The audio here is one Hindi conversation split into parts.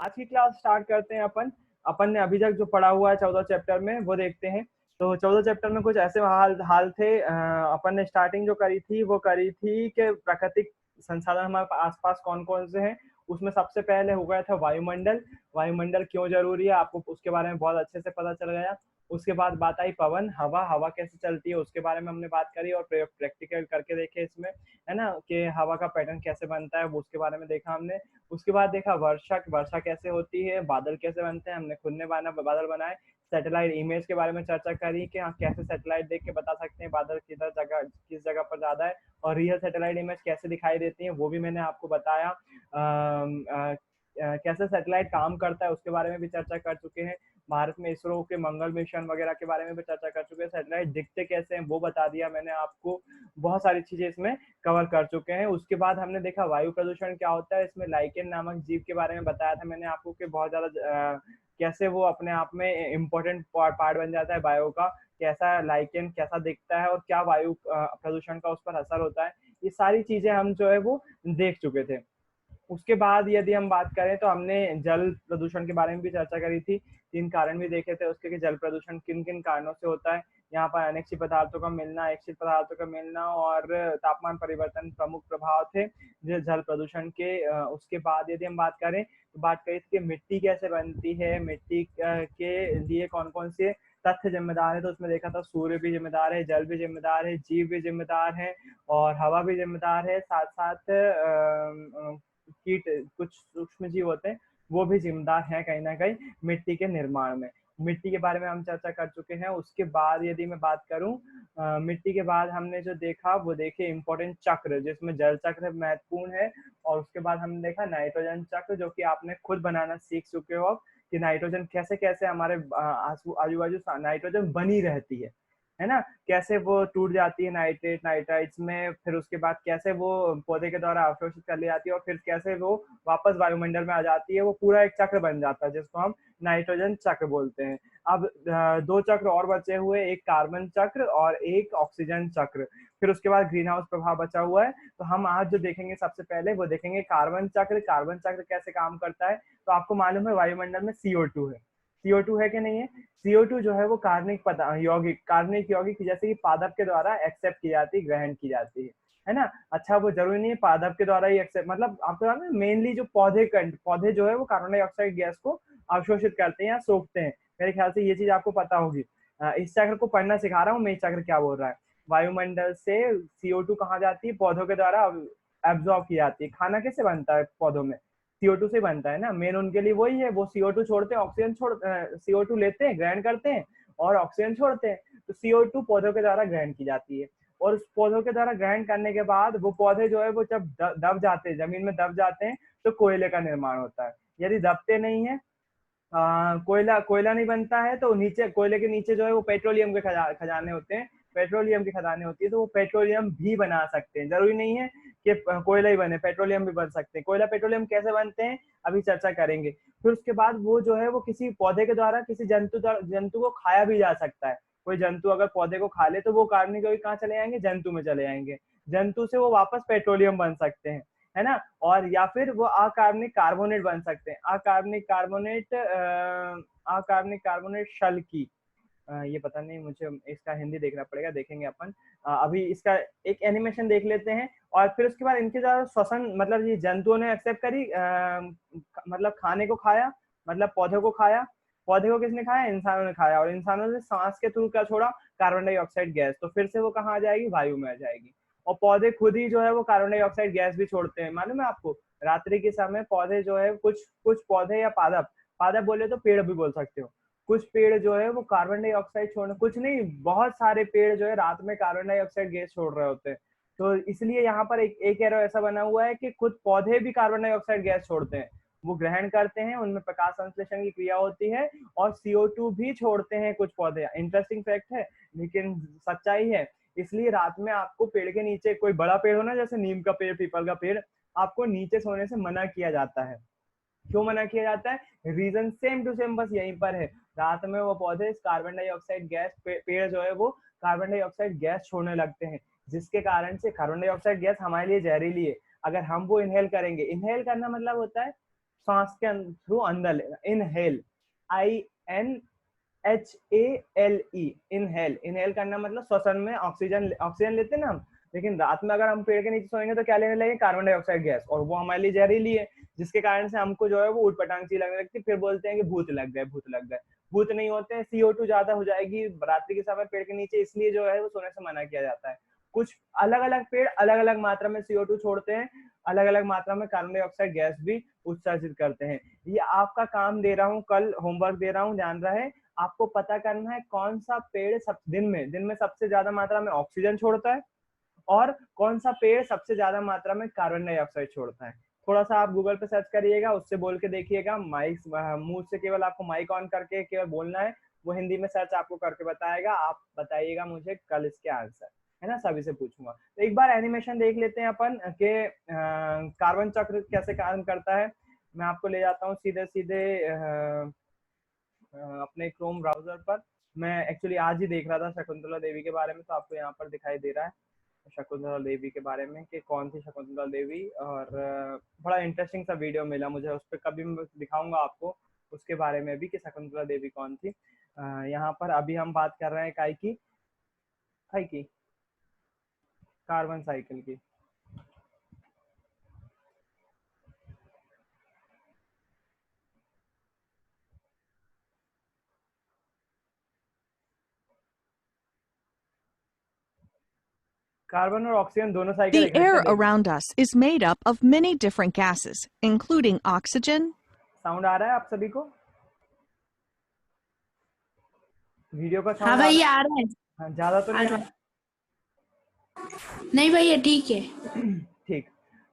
आज की क्लास स्टार्ट करते हैं अपन। अपन ने अभी तक जो पढ़ा हुआ है 14 चैप्टर में वो देखते हैं। तो 14 चैप्टर में कुछ ऐसे हाल हाल थे। अपन ने स्टार्टिंग जो करी थी वो करी थी कि प्राकृतिक संसाधन हमारे आसपास कौन कौन से हैं। उसमें सबसे पहले हो गया था वायुमंडल। वायुमंडल क्यों जरूरी है आपको उसके बारे में बहुत अच्छे से पता चल गया। उसके बाद बात आई पवन, हवा, हवा कैसे चलती है उसके बारे में हमने बात करी और प्रयोग प्रैक्टिकल करके देखे इसमें, है ना, कि हवा का पैटर्न कैसे बनता है वो उसके बारे में देखा हमने। उसके बाद देखा वर्षा, वर्षा कैसे होती है, बादल कैसे बनते हैं, हमने खुद ने बादल बनाए। सैटेलाइट इमेज के बारे में चर्चा करी कि हाँ कैसे सैटेलाइट देख के बता सकते हैं बादल किस जगह पर ज्यादा है, और रियल सैटेलाइट इमेज कैसे दिखाई देती है वो भी मैंने आपको बताया। कैसे सैटेलाइट काम करता है उसके बारे में भी चर्चा कर चुके हैं। भारत में इसरो के मंगल मिशन वगैरह के बारे में भी चर्चा कर चुके हैं। सैटेलाइट दिखते कैसे हैं वो बता दिया मैंने आपको। बहुत सारी चीजें इसमें कवर कर चुके हैं। उसके बाद हमने देखा वायु प्रदूषण क्या होता है, इसमें लाइकेन नामक जीव के बारे में बताया था मैंने आपको कि बहुत ज्यादा कैसे वो अपने आप में इम्पोर्टेंट पार्ट बन जाता है बायो का, कैसा लाइकेन कैसा दिखता है और क्या वायु प्रदूषण का उस पर असर होता है। ये सारी चीजें हम जो है वो देख चुके थे। उसके बाद यदि हम बात करें तो हमने जल प्रदूषण के बारे में भी चर्चा करी थी। 3 कारण भी देखे थे उसके कि जल प्रदूषण किन किन कारणों से होता है। यहाँ पर अनिश्चित पदार्थों का मिलना, इच्छित पदार्थों का मिलना और तापमान परिवर्तन प्रमुख प्रभाव थे जल प्रदूषण के। उसके बाद यदि हम बात करें तो बात करी थी कि मिट्टी कैसे बनती है, मिट्टी के लिए कौन कौन से तथ्य जिम्मेदार है। तो उसमें देखा था सूर्य भी जिम्मेदार है, जल भी जिम्मेदार है, जीव भी जिम्मेदार है और हवा भी जिम्मेदार है। साथ साथ कीट, कुछ सूक्ष्म जीव होते हैं वो भी जिम्मेदार हैं कहीं ना कहीं मिट्टी के निर्माण में। मिट्टी के बारे में हम चर्चा कर चुके हैं। उसके बाद यदि मैं बात करूं मिट्टी के बाद हमने जो देखा वो देखे इंपॉर्टेंट चक्र, जिसमें जल चक्र महत्वपूर्ण है। और उसके बाद हमने देखा नाइट्रोजन चक्र, जो कि आपने खुद बनाना सीख चुके हो कि नाइट्रोजन कैसे कैसे हमारे आजू बाजू नाइट्रोजन बनी रहती है ना, कैसे वो टूट जाती है नाइट्रेट नाइट्राइट्स में, फिर उसके बाद कैसे वो पौधे के द्वारा अवशोषित कर ली जाती है और फिर कैसे वो वापस वायुमंडल में आ जाती है। वो पूरा एक चक्र बन जाता है जिसको हम नाइट्रोजन चक्र बोलते हैं। अब 2 चक्र और बचे हुए, एक कार्बन चक्र और एक ऑक्सीजन चक्र। फिर उसके बाद ग्रीन हाउस प्रभाव बचा हुआ है। तो हम आज जो देखेंगे सबसे पहले वो देखेंगे कार्बन चक्र। कार्बन चक्र कैसे काम करता है, तो आपको मालूम है वायुमंडल में CO2 है। CO2 है कि नहीं है। CO2 जो है वो कार्बनिक यौगिक जैसे कि पादप के द्वारा एक्सेप्ट की जाती है, ग्रहण की जाती है ना। अच्छा, वो जरूरी नहीं है पादप के द्वारा ही एक्सेप्ट, मतलब आपको जानते हैं मेनली जो पौधे जो है वो कार्बन डाइऑक्साइड गैस को अवशोषित करते हैं या सोखते हैं। मेरे ख्याल से ये चीज आपको पता होगी। इस चक्र को पढ़ना सिखा रहा हूँ मैं, इस चक्र क्या बोल रहा है। वायुमंडल से CO2 कहाँ जाती है, पौधों के द्वारा एब्जॉर्ब की जाती है। खाना कैसे बनता है पौधों में, CO2 से बनता है ना, मेन उनके लिए वही है। वो CO2 छोड़ते हैं, CO2 लेते हैं, ग्रहण करते हैं और ऑक्सीजन छोड़ते हैं। तो CO2 पौधों के द्वारा ग्रहण की जाती है। और उस पौधों के द्वारा ग्रहण करने के बाद वो पौधे जो है वो जब दब जाते हैं, जमीन में दब जाते हैं, तो कोयले का निर्माण होता है। यदि दबते नहीं है, कोयला कोयला नहीं बनता है, तो नीचे कोयले के नीचे जो है वो पेट्रोलियम के खजाने होते हैं। पेट्रोलियम की खदानें होती है, तो वो पेट्रोलियम भी बना सकते हैं। जरूरी नहीं है कि कोयला ही बने, पेट्रोलियम भी बन सकते हैं। कोयला पेट्रोलियम कैसे बनते हैं अभी चर्चा करेंगे। फिर उसके बाद वो जो है वो किसी पौधे के द्वारा किसी जंतु को खाया भी जा सकता है। कोई जंतु अगर पौधे को खा ले तो वो कार्बनिक यौगिक कहाँ चले जाएंगे, जंतु में चले जाएंगे। जंतु से वो वापस पेट्रोलियम बन सकते हैं, है ना। और या फिर वो अकार्बनिक कार्बोनेट बन सकते हैं। अकार्बनिक कार्बोनेट शल की, ये पता नहीं, मुझे इसका हिंदी देखना पड़ेगा, देखेंगे अपन। अभी इसका एक एनिमेशन देख लेते हैं। और फिर उसके बाद इनके द्वारा श्वसन, मतलब ये जंतुओं ने एक्सेप्ट करी, मतलब खाने को खाया, मतलब पौधों को खाया। पौधे को किसने खाया, इंसानों ने खाया, और इंसानों ने सांस के थ्रू क्या छोड़ा, कार्बन डाइऑक्साइड गैस। तो फिर से वो कहाँ आ जाएगी, वायु में आ जाएगी। और पौधे खुद ही जो है वो कार्बन डाइऑक्साइड गैस भी छोड़ते हैं, मालूम है आपको। रात्रि के समय पौधे जो है, कुछ कुछ पौधे या पादप, पादप बोले तो पेड़ भी बोल सकते हो, कुछ पेड़ जो है वो कार्बन डाइऑक्साइड छोड़ने, कुछ नहीं बहुत सारे पेड़ जो है रात में कार्बन डाइऑक्साइड गैस छोड़ रहे होते हैं। तो इसलिए यहाँ पर एक एरो ऐसा बना हुआ है कि खुद पौधे भी कार्बन डाइऑक्साइड गैस छोड़ते हैं। वो ग्रहण करते हैं, उनमें प्रकाश संश्लेषण की क्रिया होती है और CO2 भी छोड़ते हैं कुछ पौधे। इंटरेस्टिंग फैक्ट है लेकिन सच्चाई है। इसलिए रात में आपको पेड़ के नीचे, कोई बड़ा पेड़ हो ना, जैसे नीम का पेड़, पीपल का पेड़, आपको नीचे सोने से मना किया जाता है। क्यों मना किया जाता है, रीजन सेम टू सेम बस यहीं पर है। रात में वो पौधे कार्बन डाइऑक्साइड गैस, पेड़ जो है वो कार्बन डाइऑक्साइड गैस छोड़ने लगते हैं, जिसके कारण से कार्बन डाइऑक्साइड गैस हमारे लिए जहरीली है। अगर हम वो इनहेल करेंगे, इनहेल करना मतलब होता है सांस के थ्रू अंदर लेना, इनहेल, INHALE, इनहेल। इनहेल करना मतलब श्वसन में ऑक्सीजन लेते हैं ना हम, लेकिन रात में अगर हम पेड़ के नीचे सोएंगे तो क्या लेने लगे, कार्बन डाइऑक्साइड गैस, और वो हमारे लिए जहरीली है, जिसके कारण से हमको जो है वो ऊटपटांग सी लगने लगती, फिर बोलते हैं कि भूत लग गए, भूत लग गए। भूत नहीं होते हैं, CO2 ज्यादा हो जाएगी रात्रि के समय पेड़ के नीचे, इसलिए जो है वो सोने से मना किया जाता है। कुछ अलग अलग पेड़ अलग अलग मात्रा में CO2 छोड़ते हैं, अलग अलग मात्रा में कार्बन डाइऑक्साइड गैस भी उत्सर्जित करते हैं। ये आपका काम दे रहा हूँ, कल होमवर्क दे रहा हूँ, ध्यान रहे, आपको पता करना है कौन सा पेड़ दिन में सबसे ज्यादा मात्रा में ऑक्सीजन छोड़ता है और कौन सा पेड़ सबसे ज्यादा मात्रा में कार्बन डाइऑक्साइड छोड़ता है। थोड़ा सा आप गूगल पे सर्च करिएगा, उससे बोल के देखिएगा, माइक मुंह से केवल आपको माइक ऑन करके केवल बोलना है, वो हिंदी में सर्च आपको करके बताएगा, आप बताइएगा मुझे कल इसके आंसर, है ना, सभी से पूछूंगा। तो एक बार एनिमेशन देख लेते हैं अपन के कार्बन चक्र कैसे काम करता है। मैं आपको ले जाता हूँ सीधे सीधे अपने क्रोम ब्राउजर पर। मैं एक्चुअली आज ही देख रहा था शकुंतला देवी के बारे में, तो आपको यहाँ पर दिखाई दे रहा है शकुंतला देवी के बारे में कि कौन थी शकुंतला देवी, और बड़ा इंटरेस्टिंग सा वीडियो मिला मुझे, उस पर कभी मैं दिखाऊंगा आपको उसके बारे में भी कि शकुंतला देवी कौन थी। यहाँ पर अभी हम बात कर रहे हैं काय की कार्बन साइकिल की। कार्बन और ऑक्सीजन दोनों cycle The air around us is made up of many different gases, including oxygen. Sound आ रहा है आप सभी को? वीडियो का साउंड? हाँ भैया आ रहा है। हाँ, ज्यादा तो नहीं? नहीं भैया ठीक है। ठीक,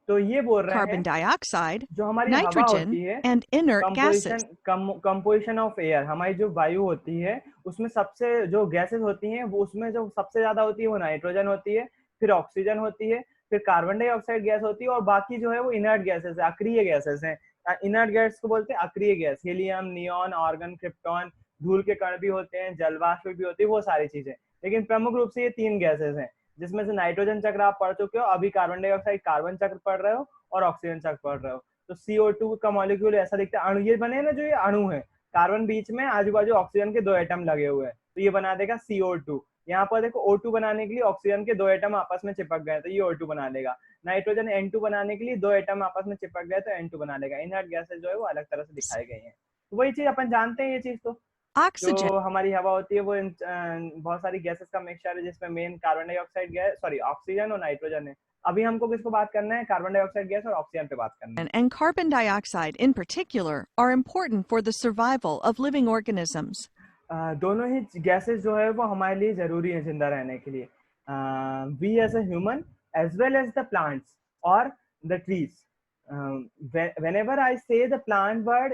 तो ये बोल रहे हैं Carbon dioxide, जो हमारी हवा nitrogen, होती है, and inert gases. Composition of air, हमारी जो वायु होती है उसमें सबसे जो गैसेस होती हैं वो उसमें जो सबसे ज्यादा होती है वो नाइट्रोजन होती है, फिर ऑक्सीजन होती है, फिर कार्बन डाइऑक्साइड गैस होती है, और बाकी जो है वो इनर्ट गैसेस है, अक्रिय गैसेस हैं। इनर्ट गैस को बोलते हैं अक्रिय गैस, हीलियम, नियॉन, आर्गन, क्रिप्टॉन, धूल के कण भी होते हैं, जलवाष्प भी होती है, वो सारी चीजें। लेकिन प्रमुख रूप से ये 3 गैसेस हैं, जिसमें से नाइट्रोजन चक्र आप पढ़ चुके हो, अभी कार्बन डाइऑक्साइड कार्बन चक्र पढ़ रहे हो, और ऑक्सीजन चक्र पढ़ रहे हो। तो CO2 का मॉलिक्यूल ऐसा दिखता है, अणु ये बने ना, जो ये अणु है, कार्बन बीच में, आजू बाजू ऑक्सीजन के 2 एटम लगे हुए हैं, तो ये बना देगा CO2। यहाँ पर देखो O2 बनाने के लिए ऑक्सीजन के 2 एटम आपस में चिपक गए, तो ये O2 बना देगा। नाइट्रोजन N2 बनाने के लिए 2 एटम आपस में चिपक गए, तो N2 बना देगा। इनर्ट गैसेस जो है वो अलग तरह से दिखाई गई हैं, तो वही चीज अपन जानते हैं, ये चीज तो Oxygen. जो हमारी हवा होती है वो बहुत सारी गैसेस का मिक्सचर है, जिसमें main carbon dioxide gas, sorry oxygen और नाइट्रोजन है। अभी हमको किसको बात करना है, कार्बन डाइऑक्साइड गैस और ऑक्सीजन पे बात करना है। And carbon dioxide in particular are important for the survival of living organisms. दोनों ही गैसेस जो है वो हमारे लिए जरूरी है जिंदा रहने के लिए, we as a human as well as the plants और the trees. whenever I say the plant word,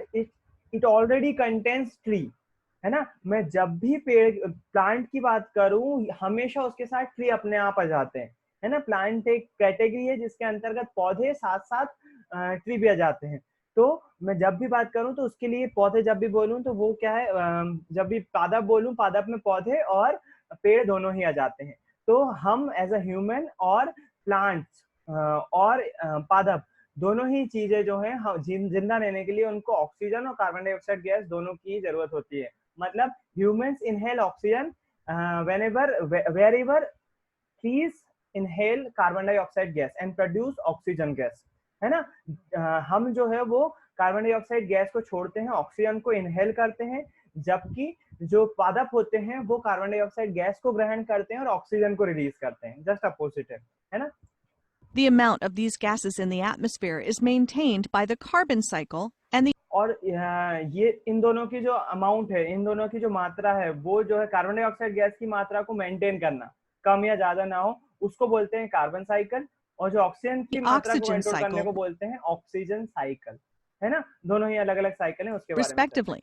it already contains tree, है ना। मैं जब भी पेड़ प्लांट की बात करूं, हमेशा उसके साथ ट्री अपने आप आ जाते हैं, है ना। प्लांट एक कैटेगरी है जिसके अंतर्गत पौधे साथ साथ ट्री भी आ जाते हैं। तो मैं जब भी बात करूं तो उसके लिए पौधे जब भी बोलूं तो वो क्या है, जब भी पादप बोलूं, पादप में पौधे और पेड़ दोनों ही आ जाते हैं। तो हम एज अ ह्यूमन और प्लांट्स और पादप दोनों ही चीजें जो है जिंदा रहने के लिए उनको ऑक्सीजन और कार्बन डाइऑक्साइड गैस दोनों की जरूरत होती है। मतलब humans inhale oxygen wherever trees inhale carbon dioxide gas and produce oxygen gas, है ना। हम जो है वो कार्बन डाइऑक्साइड गैस को छोड़ते हैं, ऑक्सीजन को इनहेल करते हैं, जबकि जो पादप होते हैं वो कार्बन डाइऑक्साइड गैस को ग्रहण करते हैं और ऑक्सीजन को रिलीज करते हैं, जस्ट अपोजिट है ना। The amount of these gases in the atmosphere is maintained by the carbon cycle and the और ये इन दोनों की जो अमाउंट है, इन दोनों की जो मात्रा है, वो जो है कार्बन डाइऑक्साइड गैस की मात्रा को मेंटेन करना, कम या ज्यादा ना हो, उसको बोलते हैं कार्बन साइकिल। और जो ऑक्सीजन की मात्रा को कंट्रोल करने को बोलते हैं ऑक्सीजन साइकिल, है ना। दोनों ही अलग अलग साइकिल हैं, उसके बारे में respectively.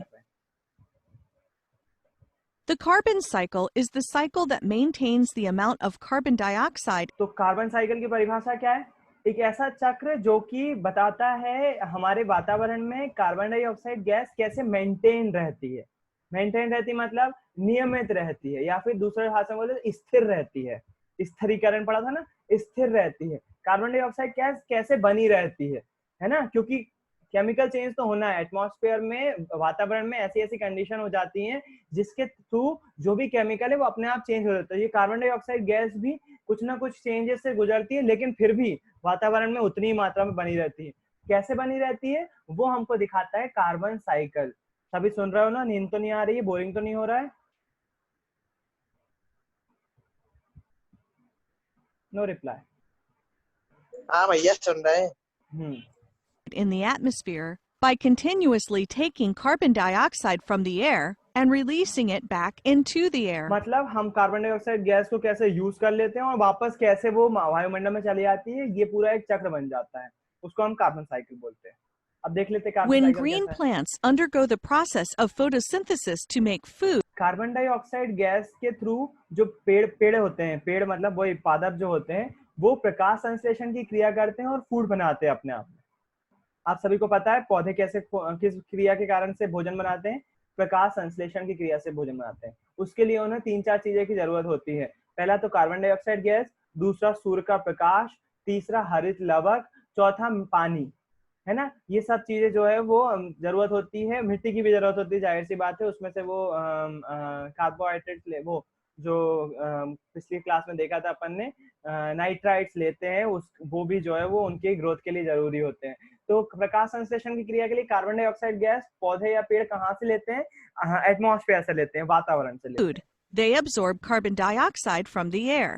The carbon cycle is the cycle that maintains the amount of carbon dioxide. तो कार्बन साइकिल की परिभाषा क्या है? एक ऐसा चक्र जो कि बताता है हमारे वातावरण में कार्बन डाइऑक्साइड गैस कैसे मेंटेन रहती है। मेंटेन रहती मतलब नियमित रहती है, या फिर दूसरे भाषा में बोले स्थिर रहती है। स्थिरीकरण पढ़ा था ना, स्थिर रहती है। कार्बन डाइऑक्साइड गैस कैसे बनी रहती है ना, क्योंकि केमिकल चेंज तो होना है एटमॉस्फेयर में, वातावरण में ऐसी ऐसी कंडीशन हो जाती हैं जिसके थ्रू जो भी केमिकल है वो अपने आप चेंज हो जाता है। ये कार्बन डाइऑक्साइड गैस भी कुछ ना कुछ चेंजेस से गुजरती है, लेकिन फिर भी वातावरण में उतनी ही मात्रा में बनी रहती है। कैसे बनी रहती है वो हमको दिखाता है कार्बन साइकिल। सभी सुन रहे हो ना? नींद तो नहीं आ रही है? बोरिंग तो नहीं हो रहा है? No reply. हाँ भैया सुन रहे हैं। हम्म in the atmosphere by continuously taking carbon dioxide from the air and releasing it back into the air. मतलब हम कार्बन डाइऑक्साइड गैस को कैसे यूज कर लेते हैं और वापस कैसे वो वायुमंडल में चली जाती है, ये पूरा एक चक्र बन जाता है, उसको हम कार्बन साइकिल बोलते हैं। अब देख लेते हैं कार्बन When साइकिल green कैसा है। plants undergo the process of photosynthesis to make food, carbon dioxide gas के थ्रू जो पेड़ होते हैं, पेड़ मतलब वही पादप जो होते हैं, वो प्रकाश संश्लेषण की क्रिया करते हैं और फूड बनाते हैं अपने आप में। आप सभी को पता है पौधे कैसे किस क्रिया के कारण से भोजन बनाते हैं? प्रकाश संश्लेषण की क्रिया से भोजन बनाते हैं। उसके लिए उन्हें 3-4 चीजें की जरूरत होती है। पहला तो कार्बन डाइऑक्साइड गैस, दूसरा सूर्य का प्रकाश, तीसरा हरित लवक, चौथा पानी, है ना? ये सब चीजें जो है वो जरूरत होती है। मिट्टी की भी जरूरत होती है, जाहिर सी बात है। उसमें से वो कार्बोहाइड्रेट वो जो पिछली क्लास में देखा था अपन ने, नाइट्राइट्स लेते हैं, उस वो भी जो है वो उनके ग्रोथ के लिए जरूरी होते हैं। तो प्रकाश संश्लेषण की क्रिया के लिए कार्बन डाइऑक्साइड गैस पौधे या पेड़ कहाँ से लेते हैं? एटमॉस्फेयर से लेते हैं, वातावरण से लेते हैं। they absorb carbon dioxide from the air.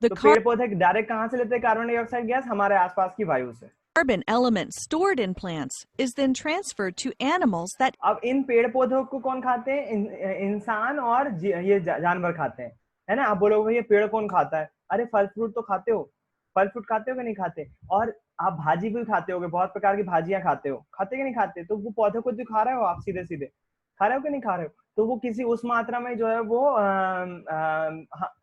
The तो पेड़ पौधे डायरेक्ट कहाँ से लेते हैं कार्बन डाइऑक्साइड गैस? हमारे आसपास की वायु से। carbon element stored in plants is then transferred to animals that अब इन पेड़ पौधों को कौन खाते हैं? इंसान और ये जानवर खाते हैं, है ना? आप बोलोगे ये पेड़ कौन खाता है? अरे फल फ्रूट तो खाते हो, फल फ्रूट खाते हो कि नहीं खाते? और आप भाजी भी खाते होगे, बहुत प्रकार की भाजियां खाते हो, खाते कि नहीं खाते? तो वो पौधे को जो खा रहे हो आप, सीधे सीधे खा रहे हो कि नहीं खा रहे हो? तो वो किसी उस मात्रा में जो है वो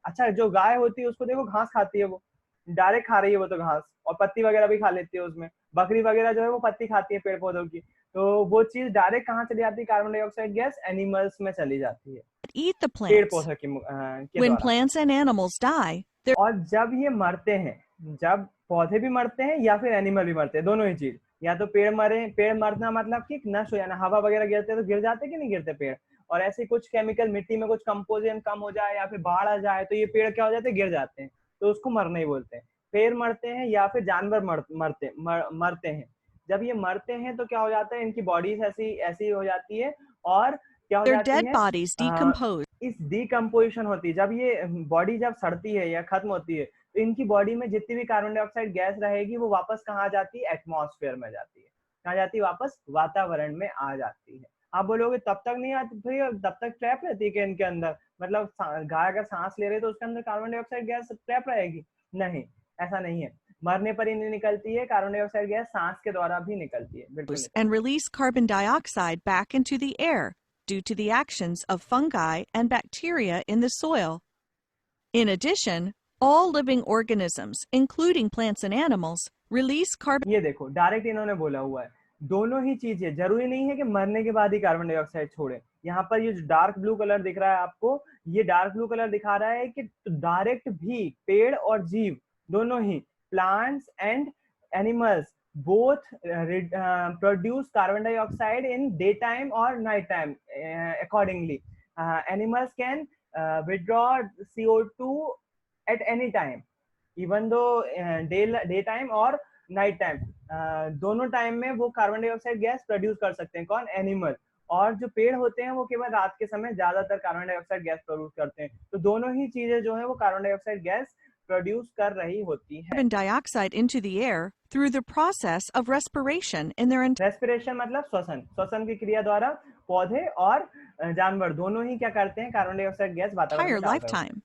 अच्छा, जो गाय होती है उसको देखो घास खाती है, वो डायरेक्ट खा रही है वो तो घास, और पत्ती वगैरह भी खा लेती है उसमें। बकरी वगैरह जो है वो पत्ती खाती है पेड़ पौधों की। तो वो चीज डायरेक्ट कहाँ चली जाती है? कार्बन डाइऑक्साइड गैस एनिमल्स में चली जाती है, eat the पेड़ plants. पौधों के When द्वारा। plants and animals die, their और जब ये मरते हैं, जब पौधे भी मरते हैं या फिर एनिमल भी मरते हैं, दोनों ही चीज, या तो पेड़ मरे, पेड़ मरना मतलब कि नष्ट हो जाना, हवा वगैरह गिरते तो गिर जाते कि नहीं गिरते पेड़, और ऐसे कुछ केमिकल मिट्टी में कुछ कंपोजिशन कम हो जाए या फिर बाढ़ आ जाए तो ये पेड़ क्या हो जाते हैं? गिर जाते हैं, तो उसको मरना ही बोलते हैं। पेड़ मरते हैं या फिर जानवर मरते हैं। जब ये मरते हैं तो क्या हो जाता है? इनकी बॉडीज ऐसी ऐसी हो जाती है, और क्या हो जाती dead है? bodies decompose. इस डिकम्पोजिशन होती है, जब ये बॉडी जब सड़ती है या खत्म होती है, तो इनकी बॉडी में जितनी भी कार्बन डाइऑक्साइड गैस रहेगी वो वापस कहाँ जाती है? एटमॉस्फेयर में जाती है। कहाँ जाती है? वापस वातावरण में आ जाती है। आप बोलोगे तब तक नहीं आती भैया, तब तक ट्रैप रहती है कि इनके अंदर, मतलब गाय अगर सांस ले रही है तो उसके अंदर कार्बन डाइऑक्साइड गैस ट्रैप रहेगी? नहीं, ऐसा नहीं है। मरने पर ही नहीं निकलती है, कार्बन डाइऑक्साइड गैस सांस के द्वारा भी निकलती है। बिल्कुल। And release carbon dioxide back into the air due to the actions of fungi and bacteria in the soil. In addition, all living organisms, including plants and animals, release carbon. ये देखो डायरेक्ट इन्होंने बोला हुआ है, दोनों ही चीजें, जरूरी नहीं है कि मरने के बाद ही कार्बन डाइऑक्साइड छोड़े। यहाँ पर ये जो डार्क ब्लू कलर दिख रहा है आपको, ये डार्क ब्लू कलर दिखा रहा है कि डायरेक्ट भी पेड़ और जीव दोनों ही, plants and animals, both produce carbon dioxide in daytime or night time accordingly. Animals can withdraw CO2 at any time, even though daytime or night time, दोनों टाइम में वो कार्बन डाइऑक्साइड गैस प्रोड्यूस कर सकते हैं। कौन? एनिमल। और जो पेड़ होते हैं वो केवल रात के समय ज्यादातर कार्बन डाइऑक्साइड गैस प्रोड्यूस करते हैं। तो दोनों ही चीजें जो है वो कार्बन डाइऑक्साइड गैस प्रोड्यूस कर रही होती है। Carbon dioxide into the air through the process of respiration in their respiration मतलब श्वसन, श्वसन की क्रिया द्वारा पौधे और जानवर दोनों ही क्या करते हैं? कार्बन डाइऑक्साइड गैस वातावरण entire में डाल रहे होते हैं। lifetime.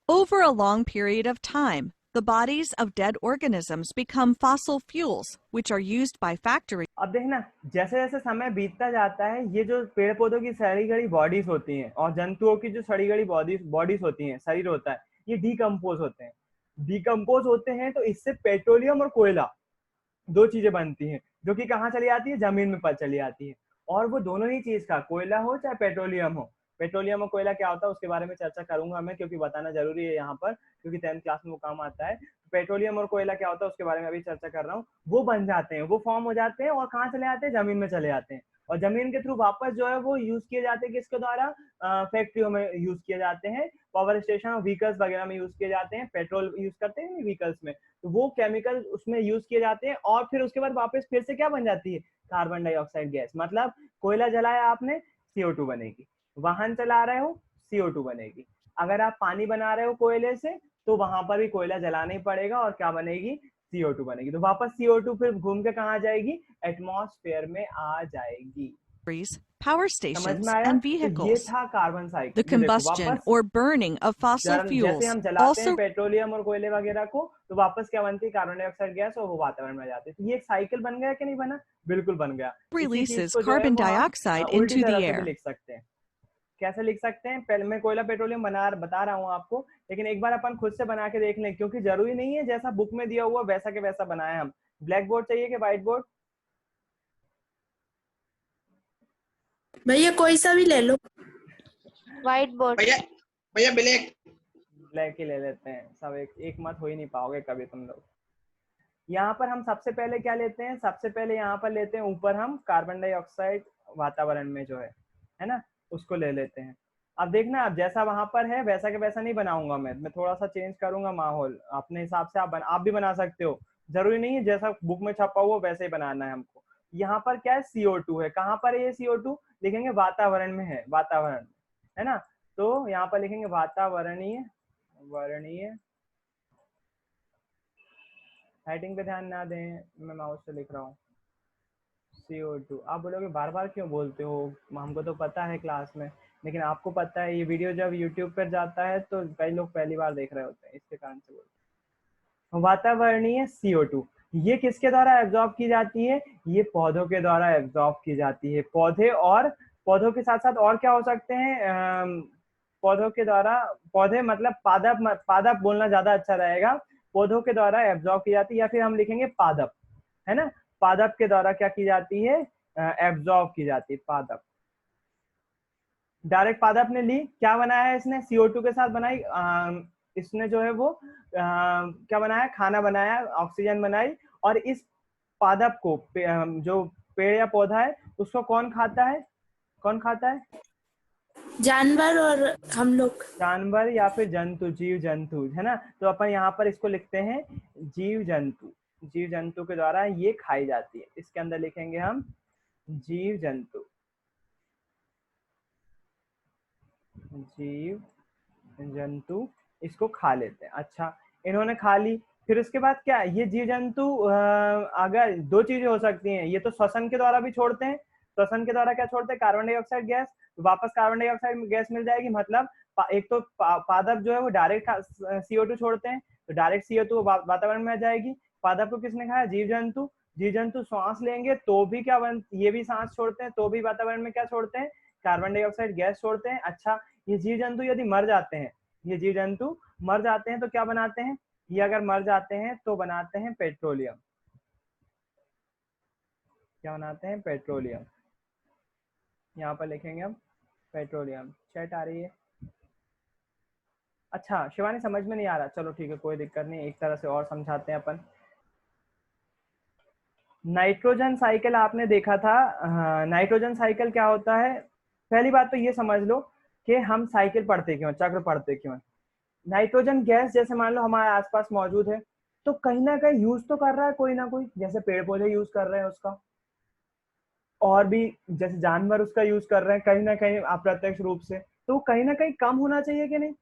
Over a long period of time, the bodies of dead organisms become fossil fuels, which are used by factories. अब देखना, जैसे जैसे समय बीतता जाता है, ये जो पेड़ पौधों की सड़ी गड़ी बॉडीज होती हैं और जंतुओं की जो सड़ी गड़ी बॉडीज होती हैं, शरीर होता है, ये डिकम्पोज होते हैं। डिकम्पोज होते हैं तो इससे पेट्रोलियम और कोयला, दो चीजें बनती हैं, जो कि कहाँ चली जाती है? जमीन में चली जाती है। और वो दोनों ही चीज का, कोयला हो चाहे पेट्रोलियम हो, पेट्रोलियम और कोयला क्या होता है उसके बारे में चर्चा करूंगा मैं, क्योंकि बताना जरूरी है यहाँ पर, क्योंकि 10th क्लास में वो काम आता है। पेट्रोलियम और कोयला क्या होता है उसके बारे में अभी चर्चा कर रहा हूँ। वो बन जाते हैं, वो फॉर्म हो जाते हैं और कहाँ चले जाते हैं, जमीन में चले जाते हैं, और जमीन के थ्रू वापस जो है वो यूज किए जाते हैं किसके द्वारा, फैक्ट्रियों में यूज किए जाते हैं, पावर स्टेशन और व्हीकल्स वगैरह में यूज किए जाते हैं, पेट्रोल यूज करते हैं व्हीकल्स में, तो वो केमिकल उसमें यूज किए जाते हैं, और फिर उसके बाद वापस फिर से क्या बन जाती है, कार्बन डाइऑक्साइड गैस। मतलब कोयला जलाया आपने, CO2 बनेगी, वाहन चला रहे हो CO2 बनेगी, अगर आप पानी बना रहे हो कोयले से तो वहां पर भी कोयला जलाना ही पड़ेगा और क्या बनेगी, CO2 बनेगी, तो वापस CO2 फिर घूम के कहाँ जाएगी, एटमॉस्फेयर में आ जाएगी। power समझ stations, में आया? and तो ये vehicles. था कार्बन The साइकिल। ये देखो combustion वापस or burning of fossil जैसे fuels हम जलाते हैं also पेट्रोलियम और कोयले वगैरह को, तो वापस क्या बनती है, कार्बन डाइऑक्साइड गैस, और वो वातावरण में आ जाती है। तो ये एक साइकिल बन गया कि नहीं बना, बिल्कुल बन गया। इसी चीज releases को जो है carbon वो हम dioxide उल्टी into तरह the से भी air. लिख सकते हैं। कैसे लिख सकते हैं, पहले मैं कोयला पेट्रोलियम बता रहा हूँ आपको, लेकिन एक बार अपन खुद से बना के देख लें, क्योंकि जरूरी नहीं है जैसा बुक में दिया हुआ वैसा के वैसा बनाए हम। ब्लैक बोर्ड चाहिए कि व्हाइट बोर्ड? भैया कोई सा भी ले लो। White board. भैया भैया ब्लैक। ब्लैक ही ले लेते हैं सब, एक मत हो ही नहीं पाओगे कभी तुम लोग। यहाँ पर हम सबसे पहले क्या लेते हैं, सबसे पहले यहाँ पर लेते हैं ऊपर हम कार्बन डाइऑक्साइड वातावरण में जो है ना, उसको ले लेते हैं। अब देखना, अब जैसा वहां पर है वैसा के वैसा नहीं बनाऊंगा मैं थोड़ा सा चेंज करूंगा माहौल अपने हिसाब से। आप भी बना सकते हो, जरूरी नहीं है जैसा बुक में छपा हुआ वैसे ही बनाना है हमको। यहाँ पर क्या है, CO2 है, कहाँ पर है ये CO2, लिखेंगे वातावरण में है, वातावरण है ना, तो यहाँ पर लिखेंगे वातावरणीय, वर्णीय, हेडिंग पे ध्यान ना दें, मैं माउस से लिख रहा हूँ। CO2 आप बोलोगे बार बार क्यों बोलते हो, हमको तो पता है क्लास में, लेकिन आपको पता है ये वीडियो जब YouTube पर जाता है तो कई लोग पहली बार देख रहे होते हैं, इसके कारण से बोलते हैं। वातावरणीय CO2 ये किसके द्वारा एब्जॉर्ब की जाती है, ये पौधों के द्वारा एब्जॉर्ब की जाती है। पौधे, और पौधों के साथ साथ और क्या हो सकते हैं, पौधों के द्वारा, पौधे मतलब पादप, पादप बोलना ज्यादा अच्छा रहेगा, पौधों के द्वारा एब्जॉर्ब की जाती है, या फिर हम लिखेंगे पादप, है ना, पादप के द्वारा क्या की जाती है, एब्जॉर्ब की जाती है, पादप। डायरेक्ट पादप ने ली, क्या बनाया है इसने, CO2 के साथ बनाई, इसने जो है वो क्या बनाया, खाना बनाया, ऑक्सीजन बनाई, और इस पादप को जो पेड़ या पौधा है उसको कौन खाता है, कौन खाता है, जानवर और हम लोग। जानवर या फिर जंतु, जीव जंतु, है ना, तो अपन यहाँ पर इसको लिखते हैं जीव जंतु, जीव जंतु के द्वारा ये खाई जाती है, इसके अंदर लिखेंगे हम जीव जंतु, जीव जंतु इसको खा लेते हैं। अच्छा, इन्होंने खा ली, फिर उसके बाद क्या, ये जीव जंतु अगर दो चीजें हो सकती हैं, ये तो श्वसन के द्वारा भी छोड़ते हैं, श्वसन के द्वारा क्या छोड़ते हैं, कार्बन डाइऑक्साइड गैस, वापस कार्बन डाइऑक्साइड गैस मिल जाएगी, मतलब एक तो पादप जो है वो डायरेक्ट CO2 छोड़ते हैं, तो डायरेक्ट CO2 वातावरण में आ जाएगी। पादप को किसने खाया, जीव जंतु, जीव जंतु श्वास लेंगे तो भी क्या ये भी सांस छोड़ते हैं, तो भी वातावरण में क्या छोड़ते हैं, कार्बन डाइऑक्साइड गैस छोड़ते हैं। अच्छा, ये जीव जंतु यदि मर जाते हैं, ये जीव जंतु मर जाते हैं तो क्या बनाते हैं, ये अगर मर जाते हैं तो बनाते हैं पेट्रोलियम, क्या बनाते हैं, पेट्रोलियम, यहाँ पर लिखेंगे हम पेट्रोलियम। चैट आ रही है? अच्छा शिवानी समझ में नहीं आ रहा, चलो ठीक है कोई दिक्कत नहीं, एक तरह से और समझाते हैं अपन। नाइट्रोजन साइकिल आपने देखा था, नाइट्रोजन साइकिल क्या होता है, पहली बात तो ये समझ लो कि हम साइकिल पढ़ते क्यों, चक्र पढ़ते क्यों। नाइट्रोजन गैस जैसे मान लो हमारे आसपास मौजूद है, तो कहीं ना कहीं यूज तो कर रहा है कोई ना कोई, जैसे पेड़ पौधे यूज कर रहे हैं उसका, और भी जैसे जानवर उसका यूज कर रहे हैं कहीं ना कहीं अप्रत्यक्ष रूप से, तो वो कहीं ना कहीं कम होना चाहिए कि नहीं,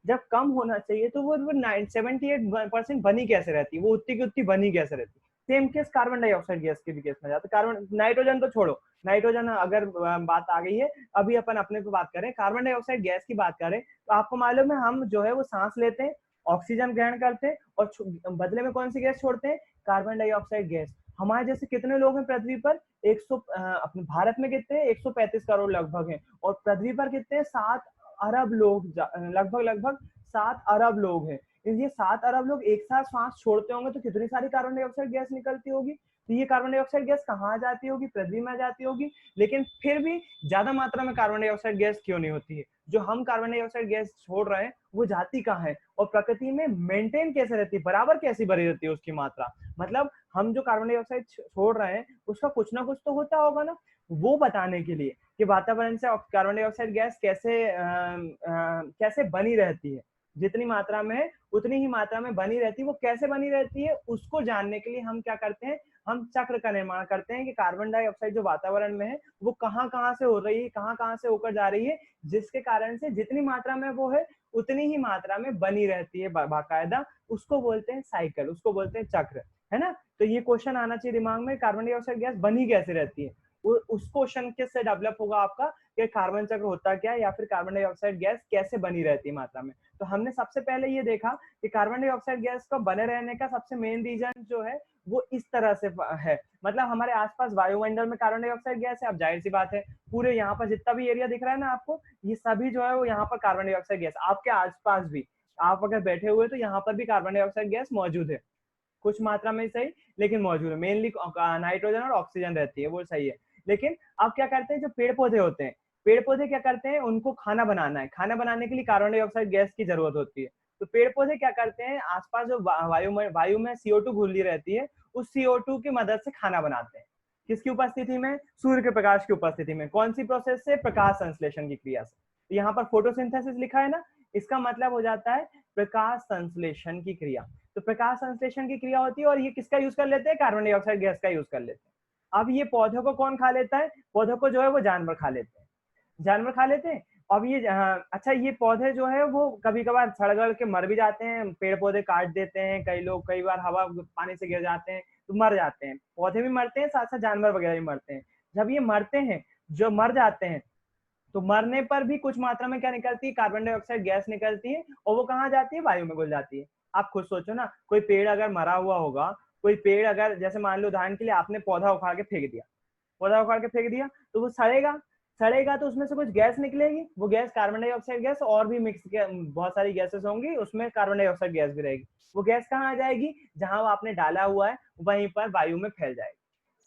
जब कम होना चाहिए तो वो 78% बनी कैसे रहती है, वो उतनी की उतनी बनी कैसे रहती है। Same case carbon dioxide gas के भी केस में जाता है। कार्बन, नाइट्रोजन तो छोड़ो, नाइट्रोजन अगर बात आ गई है, अभी अपन अपने पे बात करें, कार्बन डाइऑक्साइड गैस की बात करें, तो आपको मालूम है हम जो है वो सांस लेते हैं, ऑक्सीजन ग्रहण करते हैं, और बदले में कौन सी गैस छोड़ते हैं, कार्बन डाइऑक्साइड गैस। हमारे जैसे कितने लोग हैं पृथ्वी पर, 100, अपने भारत में कितने हैं, 135 करोड़ लगभग हैं, और पृथ्वी पर कितने हैं, 7 अरब लोग, लगभग 7 अरब लोग हैं। ये 7 अरब लोग एक साथ सांस छोड़ते होंगे तो कितनी सारी कार्बन डाइऑक्साइड गैस निकलती होगी। तो ये कार्बन डाइऑक्साइड गैस कहाँ आ जाती होगी, पृथ्वी में आ जाती होगी। लेकिन फिर भी ज्यादा मात्रा में कार्बन डाइऑक्साइड गैस क्यों नहीं होती है? जो हम कार्बन डाइऑक्साइड गैस छोड़ रहे हैं वो जाती कहाँ है और प्रकृति में मेंटेन कैसे रहती है, बराबर कैसी बनी रहती है उसकी मात्रा। मतलब हम जो कार्बन डाइऑक्साइड छोड़ रहे हैं उसका कुछ ना कुछ तो होता होगा ना, वो बताने के लिए कि वातावरण से कार्बन डाइऑक्साइड गैस कैसे बनी रहती है, जितनी मात्रा में है उतनी ही मात्रा में बनी रहती है, वो कैसे बनी रहती है उसको जानने के लिए हम क्या करते हैं, हम चक्र का निर्माण करते हैं कि कार्बन डाइऑक्साइड जो वातावरण में है वो कहाँ कहाँ से हो रही है, कहाँ कहाँ से होकर जा रही है, जिसके कारण से जितनी मात्रा में वो है उतनी ही मात्रा में बनी रहती है बाकायदा। उसको बोलते हैं साइकिल, उसको बोलते हैं चक्र, है ना। तो ये क्वेश्चन आना चाहिए दिमाग में, कार्बन डाइऑक्साइड गैस बनी कैसे रहती है। उस क्वेश्चन के से डेवलप होगा आपका कि कार्बन चक्र होता क्या है या फिर कार्बन डाइऑक्साइड गैस कैसे बनी रहती है मात्रा में। तो हमने सबसे पहले ये देखा कि कार्बन डाइऑक्साइड गैस का बने रहने का सबसे मेन रीजन जो है वो इस तरह से है, मतलब हमारे आसपास वायुमंडल में कार्बन डाइऑक्साइड गैस है। अब जाहिर सी बात है पूरे यहाँ पर जितना भी एरिया दिख रहा है ना आपको, ये सभी जो है वो यहाँ पर कार्बन डाइऑक्साइड गैस, आपके आसपास भी आप अगर बैठे हुए तो यहाँ पर भी कार्बन डाइऑक्साइड गैस मौजूद है, कुछ मात्रा में सही लेकिन मौजूद है। मेनली नाइट्रोजन और ऑक्सीजन रहती है, वो सही है। लेकिन अब क्या करते हैं, जो पेड़ पौधे होते हैं, पेड़ पौधे क्या करते हैं, उनको खाना बनाना है, खाना बनाने के लिए कार्बन डाइऑक्साइड गैस की जरूरत होती है। तो पेड़ पौधे क्या करते हैं, आसपास जो वायु में CO2 घुली रहती है, उस CO2 की मदद से खाना बनाते हैं। किसकी उपस्थिति में, सूर्य के प्रकाश की उपस्थिति में। कौन सी प्रोसेस से, प्रकाश संश्लेषण की क्रिया से। तो यहाँ पर फोटोसिंथेसिस लिखा है ना, इसका मतलब हो जाता है प्रकाश संश्लेषण की क्रिया। तो प्रकाश संश्लेषण की क्रिया होती है और ये किसका यूज कर लेते हैं, कार्बन डाइऑक्साइड गैस का यूज कर लेते हैं। अब ये पौधों को कौन खा लेता है, पौधों को जो है वो जानवर खा लेते हैं, जानवर खा लेते हैं। अब ये अच्छा, ये पौधे जो है वो कभी कभार सड़ गल के मर भी जाते हैं, पेड़ पौधे काट देते हैं कई लोग, कई बार हवा पानी से गिर जाते हैं तो मर जाते हैं, पौधे भी मरते हैं, साथ साथ जानवर वगैरह भी मरते हैं। जब ये मरते हैं, जो मर जाते हैं, तो मरने पर भी कुछ मात्रा में क्या निकलती है, कार्बन डाइऑक्साइड गैस निकलती है और वो कहाँ जाती है, वायु में घुल जाती है। आप खुद सोचो ना, कोई पेड़ अगर मरा हुआ होगा, कोई पेड़ अगर जैसे मान लो उदाहरण के लिए आपने पौधा उखाड़ के फेंक दिया, पौधा उखाड़ के फेंक दिया तो वो सड़ेगा, सड़ेगा तो उसमें से कुछ गैस निकलेगी, वो गैस कार्बन डाइऑक्साइड गैस, और भी मिक्स बहुत सारी गैसेस होंगी उसमें, कार्बन डाइऑक्साइड गैस भी रहेगी। वो गैस कहाँ आ जाएगी, जहां वो आपने डाला हुआ है वहीं पर वायु में फैल जाएगी।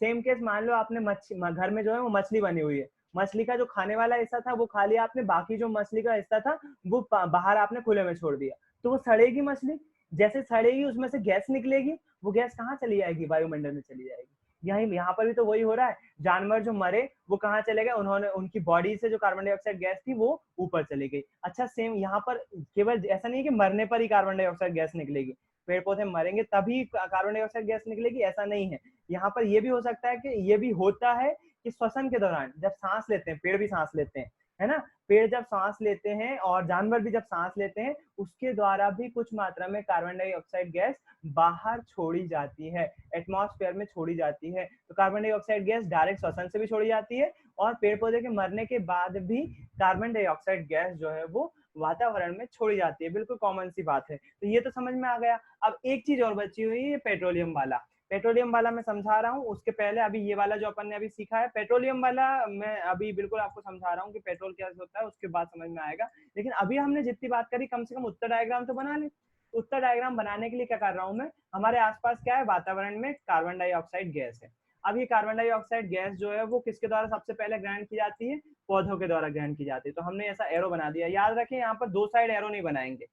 सेम केस मान लो आपने घर में जो है वो मछली बनी हुई है, मछली का जो खाने वाला हिस्सा था वो खा लिया आपने, बाकी जो मछली का हिस्सा था वो बाहर आपने खुले में छोड़ दिया, तो वो सड़ेगी मछली। जैसे सड़ेगी उसमें से गैस निकलेगी, वो गैस कहाँ चली जाएगी, वायुमंडल में चली जाएगी। यहाँ पर भी तो वही हो रहा है, जानवर जो मरे वो कहाँ चले गए, उन्होंने उनकी बॉडी से जो कार्बन डाइऑक्साइड गैस थी वो ऊपर चली गई। अच्छा सेम यहाँ पर केवल ऐसा नहीं है कि मरने पर ही कार्बन डाइऑक्साइड गैस निकलेगी, पेड़ पौधे मरेंगे तभी कार्बन डाइऑक्साइड गैस निकलेगी, ऐसा नहीं है। यहाँ पर ये भी हो सकता है कि ये भी होता है कि श्वसन के दौरान जब सांस लेते हैं, पेड़ भी सांस लेते हैं, है ना, पेड़ जब सांस लेते हैं और जानवर भी जब सांस लेते हैं, उसके द्वारा भी कुछ मात्रा में कार्बन डाइऑक्साइड गैस बाहर छोड़ी जाती है, एटमॉस्फेयर में छोड़ी जाती है। तो कार्बन डाइऑक्साइड गैस डायरेक्ट श्वसन से भी छोड़ी जाती है और पेड़ पौधे के मरने के बाद भी कार्बन डाइऑक्साइड गैस जो है वो वातावरण में छोड़ी जाती है, बिल्कुल कॉमन सी बात है। तो ये तो समझ में आ गया। अब एक चीज और बची हुई है, पेट्रोलियम वाला, पेट्रोलियम वाला मैं समझा रहा हूँ। उसके पहले अभी ये वाला जो अपन ने अभी सीखा है पेट्रोलियम वाला, मैं अभी बिल्कुल आपको समझा रहा हूँ कि पेट्रोल क्या होता है, उसके बाद समझ में आएगा। लेकिन अभी हमने जितनी बात करी, कम से कम उत्तर डायग्राम तो बना ले। उत्तर डायग्राम बनाने के लिए क्या कर रहा हूँ मैं, हमारे आसपास क्या है, वातावरण में कार्बन डाइऑक्साइड गैस है। अब ये कार्बन डाइऑक्साइड गैस जो है वो किसके द्वारा सबसे पहले ग्रहण की जाती है, पौधों के द्वारा ग्रहण की जाती है। तो हमने ऐसा एरो बना दिया, याद रखें यहाँ पर दो साइड एरो नहीं बनाएंगे।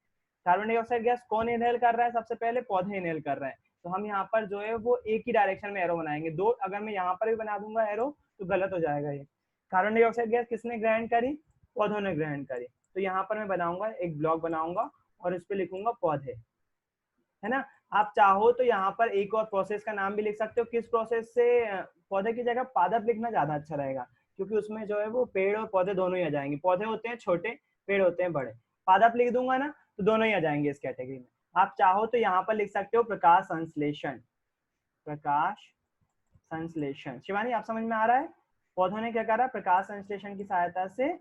कार्बन डाइऑक्साइड गैस कौन इनहेल कर रहा है, सबसे पहले पौधे इनहेल कर रहे हैं, तो हम यहाँ पर जो है वो एक ही डायरेक्शन में एरो बनाएंगे। दो अगर मैं यहाँ पर भी बना दूंगा एरो तो गलत हो जाएगा। ये कार्बन डाइऑक्साइड गैस किसने ग्रहण करी, पौधों ने ग्रहण करी। तो यहाँ पर मैं बनाऊंगा एक ब्लॉक बनाऊंगा और इस पे लिखूंगा पौधे, है ना। आप चाहो तो यहाँ पर एक और प्रोसेस का नाम भी लिख सकते हो, किस प्रोसेस से, पौधे की जगह पादप लिखना ज्यादा अच्छा रहेगा, क्योंकि उसमें जो है वो पेड़ और पौधे दोनों ही आ जाएंगे। पौधे होते हैं छोटे, पेड़ होते हैं बड़े। पादप लिख दूंगा ना तो दोनों ही आ जाएंगे इस कैटेगरी में। आप चाहो तो यहाँ पर लिख सकते हो प्रकाश संश्लेषण, प्रकाश संश्लेषण। शिवानी आप समझ में आ रहा है, पौधों ने क्या करा, प्रकाश संश्लेषण की सहायता से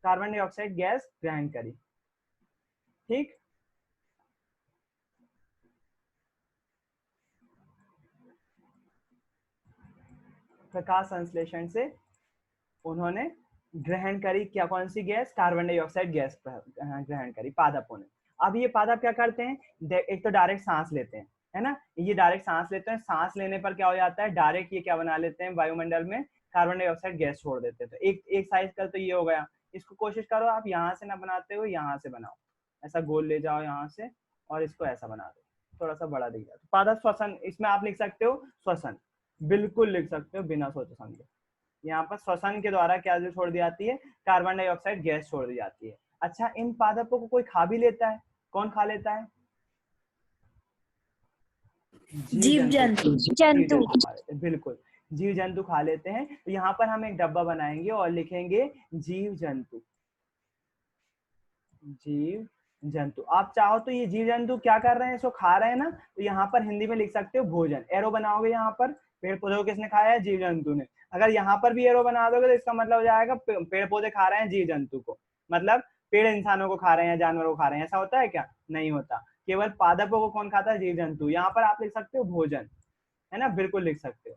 कार्बन डाइऑक्साइड गैस ग्रहण करी। ठीक, प्रकाश संश्लेषण से उन्होंने ग्रहण करी क्या, कौन सी गैस, कार्बन डाइऑक्साइड गैस ग्रहण करी पादपों ने। अब ये पादप क्या करते हैं, एक तो डायरेक्ट सांस लेते हैं, है ना। ये डायरेक्ट सांस लेते हैं, सांस लेने पर क्या हो जाता है, डायरेक्ट ये क्या बना लेते हैं, वायुमंडल में कार्बन डाइऑक्साइड गैस छोड़ देते हैं। तो एक साइज का तो ये हो गया। इसको कोशिश करो आप यहाँ से ना बनाते हो, यहाँ से बनाओ, ऐसा गोल ले जाओ यहाँ से और इसको ऐसा बना दो, थोड़ा सा बड़ा दिख जाए। तो पादप श्वसन, इसमें आप लिख सकते हो श्वसन, बिल्कुल लिख सकते हो बिना सोचे समझे। यहाँ पर श्वसन के द्वारा क्या छोड़ दी जाती है, कार्बन डाइऑक्साइड गैस छोड़ दी जाती है। अच्छा, इन पादपों को कोई खा भी लेता है, कौन खा लेता है, जीव जंतु। बिल्कुल, जीव जंतु खा लेते हैं। तो यहाँ पर हम एक डब्बा बनाएंगे और लिखेंगे जीव जंतु, जीव जंतु। आप चाहो तो ये जीव जंतु क्या कर रहे हैं, इसको खा रहे हैं ना, तो यहाँ पर हिंदी में लिख सकते हो भोजन, एरो बनाओगे यहाँ पर, पेड़ पौधों को किसने खाया है, जीव जंतु ने। अगर यहाँ पर भी एरो बना दोगे तो इसका मतलब हो जाएगा पेड़ पौधे खा रहे हैं जीव जंतु को, मतलब पेड़ इंसानों को खा रहे हैं, जानवरों को खा रहे हैं। ऐसा होता है क्या, नहीं होता। केवल पादपों को कौन खाता है, जीव जंतु। यहाँ पर आप लिख सकते हो भोजन, है ना, बिल्कुल लिख सकते हो।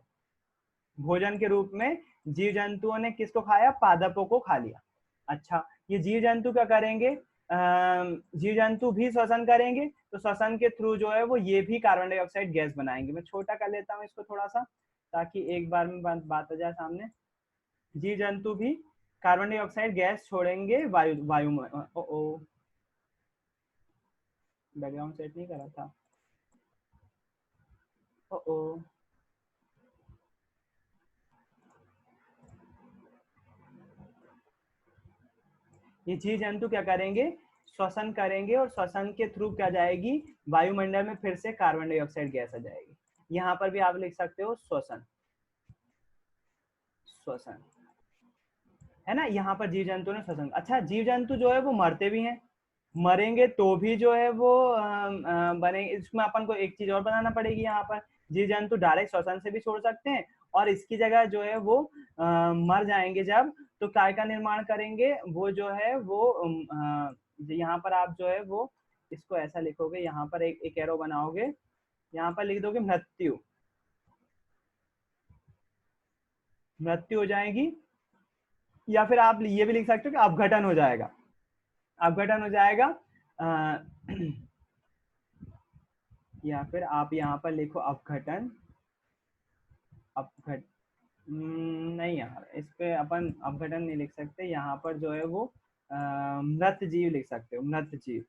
भोजन के रूप में जीव जंतुओं ने किसको खाया, पादपों को खा लिया। अच्छा, ये जीव जंतु क्या करेंगे, जीव जंतु भी श्वसन करेंगे। तो श्वसन के थ्रू जो है वो ये भी कार्बन डाइऑक्साइड गैस बनाएंगे। मैं छोटा कर लेता हूँ इसको थोड़ा सा, ताकि एक बार में बात आ जाए सामने। जीव जंतु भी कार्बन डाइऑक्साइड गैस छोड़ेंगे वायु में। ओ बैकग्राउंड सेट नहीं करा था। ओ ये जीव जंतु क्या करेंगे, श्वसन करेंगे, और श्वसन के थ्रू क्या जाएगी, वायुमंडल में फिर से कार्बन डाइऑक्साइड गैस आ जाएगी। यहाँ पर भी आप लिख सकते हो श्वसन, श्वसन, है ना। यहाँ पर जीव जंतु ने श्वसन। अच्छा, जीव जंतु जो है वो मरते भी हैं, मरेंगे तो भी जो है वो बनेंगे। इसमें अपन को एक चीज और बनाना पड़ेगी। यहाँ पर जीव जंतु डायरेक्ट श्वसन से भी छोड़ सकते हैं, और इसकी जगह जो है वो मर जाएंगे जब, तो काय का निर्माण करेंगे, वो जो है वो यहाँ पर आप जो है वो इसको ऐसा लिखोगे, यहाँ पर एक एरो बनाओगे, यहाँ पर लिख दोगे मृत्यु, मृत्यु हो जाएगी। या फिर आप ये भी लिख सकते हो कि अपघटन हो जाएगा, अपघटन हो जाएगा। या फिर आप यहाँ पर लिखो अपघटन, अपघट नहीं यार, इस पे अपन अपघटन नहीं लिख सकते। यहाँ पर जो है वो मृत जीव लिख सकते हो, मृत जीव,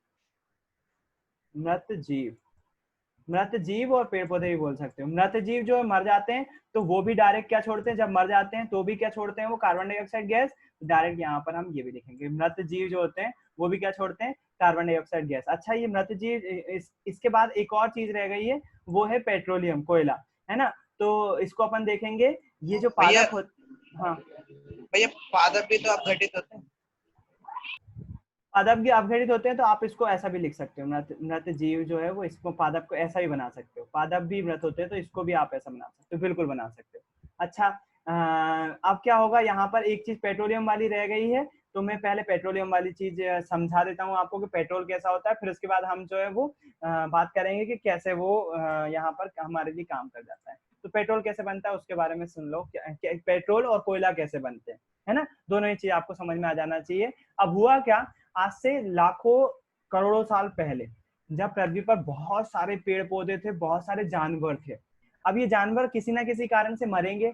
मृत जीव, मृत जीव। और पेड़ पौधे भी बोल सकते हो। मृत जीव जो है मर जाते हैं तो वो भी डायरेक्ट क्या छोड़ते हैं, जब मर जाते हैं तो भी क्या छोड़ते हैं, वो कार्बन डाइऑक्साइड गैस। डायरेक्ट यहाँ पर हम ये भी लिखेंगे, मृत जीव जो होते हैं वो भी क्या छोड़ते हैं, कार्बन डाइऑक्साइड गैस। अच्छा, ये मृत जीव, इसके बाद एक और चीज रह गई है, वो है पेट्रोलियम, कोयला, है ना। तो इसको अपन देखेंगे। ये जो पादप होते, हाँ भैया पादप भी तो अपघटित होते हैं, पादप भी अपघटित होते हैं। तो आप इसको ऐसा भी लिख सकते हो, मृत जीव जो है वो, इसको पादप को ऐसा भी बना सकते हो, पादप भी मृत होते हैं तो इसको भी आप ऐसा बना सकते हो, बिल्कुल बना सकते हो। अच्छा, अब क्या होगा, यहाँ पर एक चीज पेट्रोलियम वाली रह गई है, तो मैं पहले पेट्रोलियम वाली चीज समझा देता हूँ आपको कि पेट्रोल कैसा होता है। फिर उसके बाद हम जो है वो बात करेंगे कि कैसे वो यहाँ पर हमारे लिए काम कर जाता है। तो पेट्रोल कैसे बनता है उसके बारे में सुन लो, पेट्रोल और कोयला कैसे बनते हैं, है ना। दोनों ही चीज आपको समझ में आ जाना चाहिए। अब हुआ क्या, आज से लाखों करोड़ों साल पहले जब पृथ्वी पर बहुत सारे पेड़ पौधे थे, बहुत सारे जानवर थे। अब ये जानवर किसी ना किसी कारण से मरेंगे,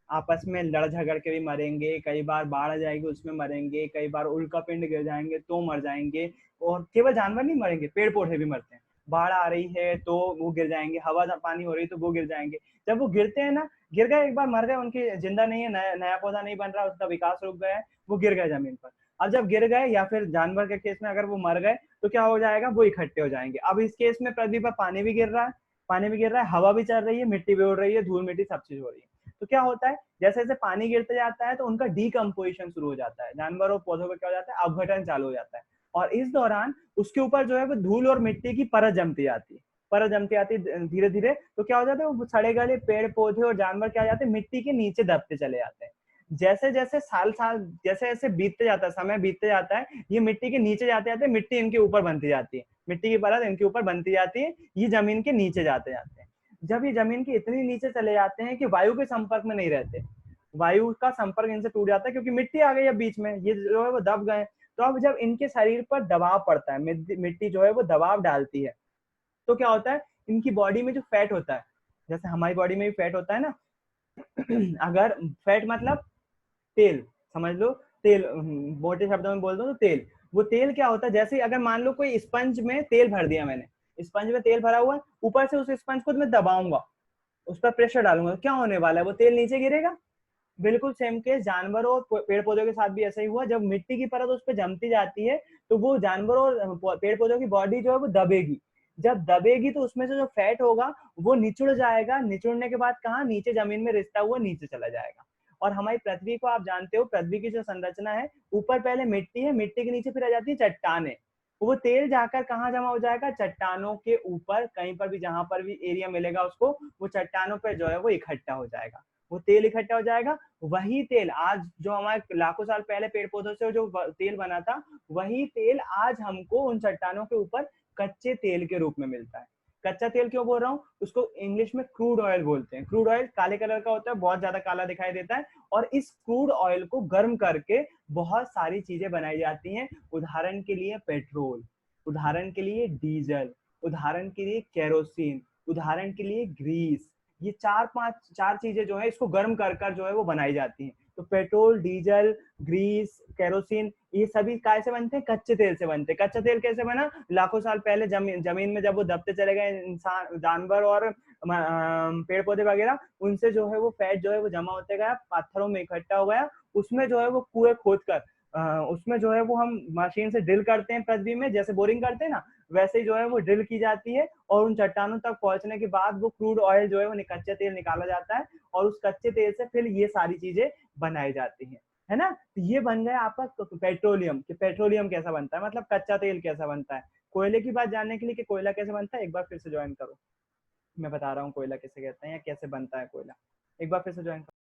आपस में लड़ झगड़ के भी मरेंगे, कई बार बाढ़ आ जाएगी उसमें मरेंगे, कई बार उल्का पिंड गिर जाएंगे तो मर जाएंगे। और केवल जानवर नहीं मरेंगे, पेड़ पौधे भी मरते हैं। बाढ़ आ रही है तो वो गिर जाएंगे, हवा पानी हो रही है तो वो गिर जाएंगे। जब वो गिरते हैं ना, गिर गए एक बार, मर गए, उनकी जिंदा नहीं है, नया पौधा नहीं बन रहा, उसका विकास रुक गया है, वो गिर गए जमीन पर। अब जब गिर गए, या फिर जानवर के केस में अगर वो मर गए, तो क्या हो जाएगा, वो इकट्ठे हो जाएंगे। अब इस केस में पृथ्वी पर पानी भी गिर रहा है, पानी भी गिर रहा है, हवा भी चल रही है, मिट्टी भी उड़ रही है, धूल मिट्टी सब चीज हो रही है। तो क्या होता है, जैसे जैसे पानी गिरते जाता है तो उनका डीकम्पोजिशन शुरू हो जाता है, जानवर और पौधों का क्या हो जाता है, अपघटन चालू हो जाता है। और इस दौरान उसके ऊपर जो है वो धूल और मिट्टी की परत जमती जाती है, परत जमती आती है धीरे धीरे। तो क्या हो जाता है, वो सड़े गले पेड़ पौधे और जानवर क्या हो जाते हैं, मिट्टी के नीचे दबते चले जाते हैं। जैसे जैसे साल जैसे जैसे बीतते जाता है, समय बीतते जाता है, ये मिट्टी के नीचे जाते जाते मिट्टी इनके ऊपर बनती जाती है, मिट्टी की परत इनके ऊपर बनती जाती है, ये जमीन के नीचे जाते जाते हैं। जब ये जमीन के इतनी नीचे चले जाते हैं कि वायु के संपर्क में नहीं रहते, वायु का संपर्क इनसे टूट जाता है, क्योंकि मिट्टी आ गई है बीच में, ये जो है वो दब गए। तो अब जब इनके शरीर पर दबाव पड़ता है, मिट्टी जो है वो दबाव डालती है, तो क्या होता है, इनकी बॉडी में जो फैट होता है, जैसे हमारी बॉडी में भी फैट होता है ना, अगर फैट मतलब तेल, समझ लो तेल, मोटे शब्दों में बोल दो तो तेल। वो तेल क्या होता है, जैसे अगर मान लो कोई स्पंज में तेल भर दिया मैंने, स्पंज में तेल भरा हुआ है, ऊपर से उस स्पंज को मैं दबाऊंगा, उस पर प्रेशर डालूंगा, तो क्या होने वाला है, वो तेल नीचे गिरेगा। बिल्कुल सेम केस जानवरों और पेड़ पौधों के साथ भी ऐसा ही हुआ, जब मिट्टी की परत उस पर जमती जाती है तो वो जानवरों और पेड़ पौधों की बॉडी जो है वो दबेगी। जब दबेगी तो उसमें से जो फैट होगा वो निचुड़ जाएगा, निचुड़ने के बाद कहाँ, नीचे जमीन में रिसता हुआ नीचे चला जाएगा। और हमारी पृथ्वी को आप जानते हो, पृथ्वी की जो संरचना है, ऊपर पहले मिट्टी है, मिट्टी के नीचे फिर आ जाती है चट्टाने। वो तेल जाकर कहाँ जमा हो जाएगा, चट्टानों के ऊपर, कहीं पर भी जहां पर भी एरिया मिलेगा उसको, वो चट्टानों पर जो है वो इकट्ठा हो जाएगा, वो तेल इकट्ठा हो जाएगा। वही तेल आज जो हमारे लाखों साल पहले पेड़ पौधों से जो तेल बना था, वही तेल आज हमको उन चट्टानों के ऊपर कच्चे तेल के रूप में मिलता है। कच्चा तेल क्यों बोल रहा हूँ, उसको इंग्लिश में क्रूड ऑयल बोलते हैं। क्रूड ऑयल काले कलर का होता है, बहुत ज्यादा काला दिखाई देता है, और इस क्रूड ऑयल को गर्म करके बहुत सारी चीजें बनाई जाती हैं। उदाहरण के लिए पेट्रोल, उदाहरण के लिए डीजल, उदाहरण के लिए केरोसिन, उदाहरण के लिए ग्रीस। ये चार चीजें जो है इसको गर्म कर कर जो है वो बनाई जाती हैं। तो पेट्रोल, डीजल, ग्रीस, केरोसिन, ये सभी काय से बनते हैं, कच्चे तेल से बनते हैं। कच्चा तेल कैसे बना, लाखों साल पहले जमीन में जब वो दबते चले गए इंसान, जानवर और पेड़ पौधे वगैरह, उनसे जो है वो फैट जो है वो जमा होते गया, पत्थरों में इकट्ठा हो गया, उसमें जो है वो कुएं खोद कर उसमें जो है वो हम मशीन से ड्रिल करते हैं पृथ्वी में, जैसे बोरिंग करते हैं ना, वैसे ही जो है वो ड्रिल की जाती है, और उन चट्टानों तक पहुंचने के बाद वो क्रूड ऑयल जो है वो कच्चा तेल निकाला जाता है, और उस कच्चे तेल से फिर ये सारी चीजें बनाई जाती हैं, है ना। तो ये बन गया आपका पेट्रोलियम, कि पेट्रोलियम कैसा बनता है, मतलब कच्चा तेल कैसा बनता है। कोयले की बात जानने के लिए कि कोयला कैसे बनता है, एक बार फिर से ज्वाइन करो, मैं बता रहा हूँ कोयला कैसे कहते हैं या कैसे बनता है कोयला, एक बार फिर से ज्वाइन